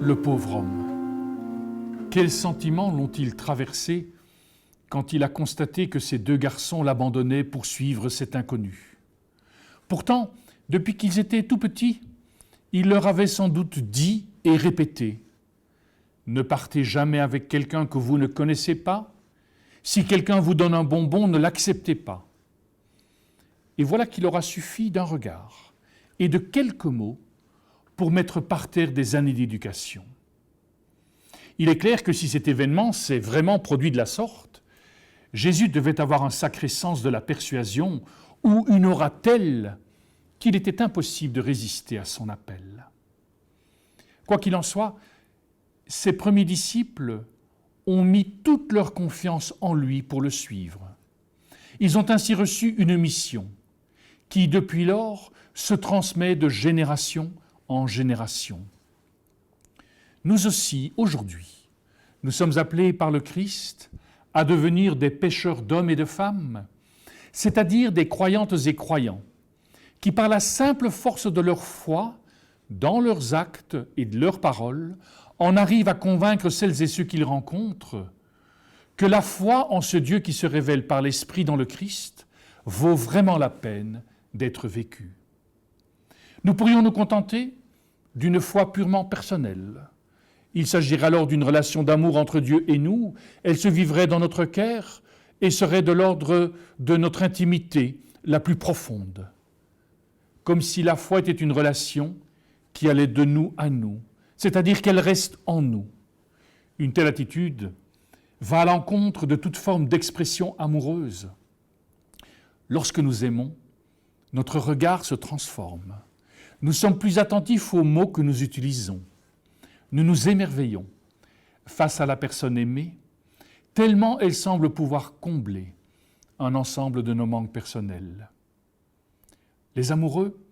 Le pauvre homme. Quels sentiments l'ont-ils traversé quand il a constaté que ces deux garçons l'abandonnaient pour suivre cet inconnu? Pourtant, depuis qu'ils étaient tout petits, il leur avait sans doute dit et répété « Ne partez jamais avec quelqu'un que vous ne connaissez pas. Si quelqu'un vous donne un bonbon, ne l'acceptez pas. » Et voilà qu'il aura suffi d'un regard et de quelques mots pour mettre par terre des années d'éducation. Il est clair que si cet événement s'est vraiment produit de la sorte, Jésus devait avoir un sacré sens de la persuasion ou une aura telle qu'il était impossible de résister à son appel. Quoi qu'il en soit, ses premiers disciples ont mis toute leur confiance en lui pour le suivre. Ils ont ainsi reçu une mission qui, depuis lors, se transmet de génération en génération. Nous aussi, aujourd'hui, nous sommes appelés par le Christ à devenir des pêcheurs d'hommes et de femmes, c'est-à-dire des croyantes et croyants, qui par la simple force de leur foi, dans leurs actes et de leurs paroles, en arrivent à convaincre celles et ceux qu'ils rencontrent que la foi en ce Dieu qui se révèle par l'Esprit dans le Christ vaut vraiment la peine d'être vécue. Nous pourrions nous contenter d'une foi purement personnelle. Il s'agirait alors d'une relation d'amour entre Dieu et nous. Elle se vivrait dans notre cœur et serait de l'ordre de notre intimité la plus profonde. Comme si la foi était une relation qui allait de nous à nous, c'est-à-dire qu'elle reste en nous. Une telle attitude va à l'encontre de toute forme d'expression amoureuse. Lorsque nous aimons, notre regard se transforme. Nous sommes plus attentifs aux mots que nous utilisons. Nous nous émerveillons face à la personne aimée, tellement elle semble pouvoir combler un ensemble de nos manques personnels. Les amoureux,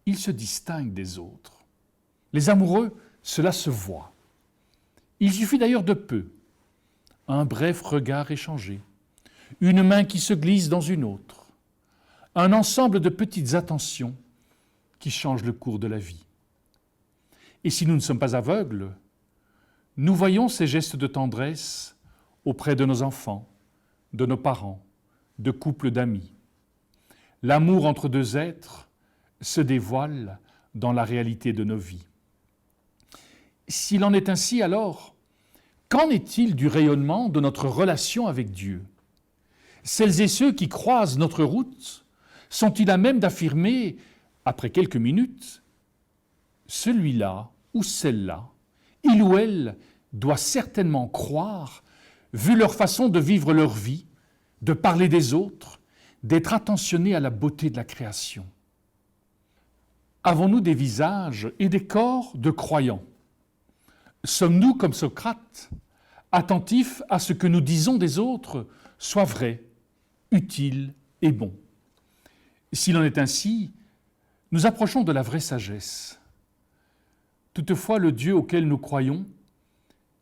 ils se distinguent des autres. Les amoureux, cela se voit. Il suffit d'ailleurs de peu. Un bref regard échangé, une main qui se glisse dans une autre, un ensemble de petites attentions qui changent le cours de la vie. Et si nous ne sommes pas aveugles, nous voyons ces gestes de tendresse auprès de nos enfants, de nos parents, de couples d'amis. L'amour entre deux êtres se dévoile dans la réalité de nos vies. S'il en est ainsi, alors, qu'en est-il du rayonnement de notre relation avec Dieu? Celles et ceux qui croisent notre route sont-ils à même d'affirmer, après quelques minutes, « Celui-là ou celle-là, il ou elle doit certainement croire, vu leur façon de vivre leur vie, de parler des autres, d'être attentionné à la beauté de la création. » Avons-nous des visages et des corps de croyants? Sommes-nous, comme Socrate, attentifs à ce que nous disons des autres soit vrai, utile et bon? S'il en est ainsi, nous approchons de la vraie sagesse. Toutefois, le Dieu auquel nous croyons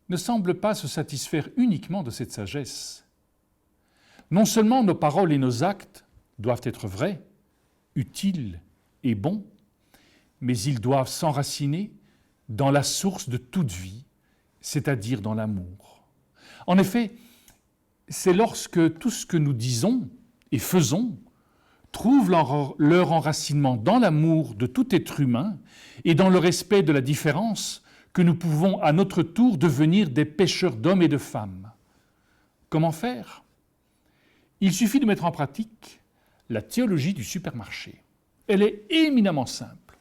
ne semble pas se satisfaire uniquement de cette sagesse. Non seulement nos paroles et nos actes doivent être vrais, utiles et bons, mais ils doivent s'enraciner dans la source de toute vie, c'est-à-dire dans l'amour. En effet, c'est lorsque tout ce que nous disons et faisons trouve leur enracinement dans l'amour de tout être humain et dans le respect de la différence que nous pouvons à notre tour devenir des pêcheurs d'hommes et de femmes. Comment faire? Il suffit de mettre en pratique la théologie du supermarché. Elle est éminemment simple.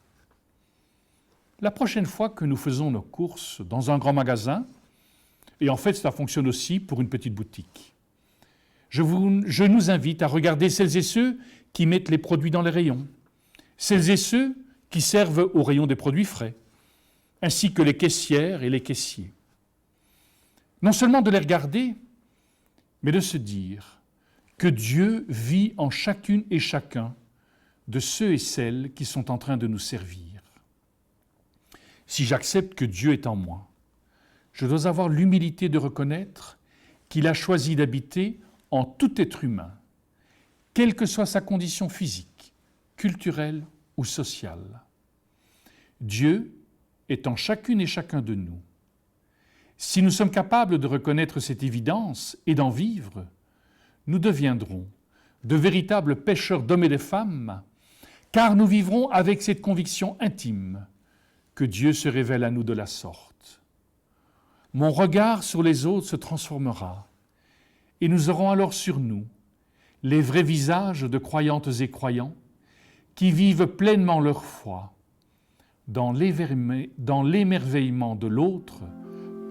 La prochaine fois que nous faisons nos courses dans un grand magasin, et en fait ça fonctionne aussi pour une petite boutique, je nous invite à regarder celles et ceux qui mettent les produits dans les rayons, celles et ceux qui servent au rayon des produits frais, ainsi que les caissières et les caissiers. Non seulement de les regarder, mais de se dire que Dieu vit en chacune et chacun de ceux et celles qui sont en train de nous servir. Si j'accepte que Dieu est en moi, je dois avoir l'humilité de reconnaître qu'il a choisi d'habiter en tout être humain, quelle que soit sa condition physique, culturelle ou sociale. Dieu est en chacune et chacun de nous. Si nous sommes capables de reconnaître cette évidence et d'en vivre, nous deviendrons de véritables pêcheurs d'hommes et de femmes, car nous vivrons avec cette conviction intime que Dieu se révèle à nous de la sorte. Mon regard sur les autres se transformera, et nous aurons alors sur nous les vrais visages de croyantes et croyants qui vivent pleinement leur foi dans l'émerveillement de l'autre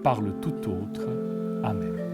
par le tout autre. Amen.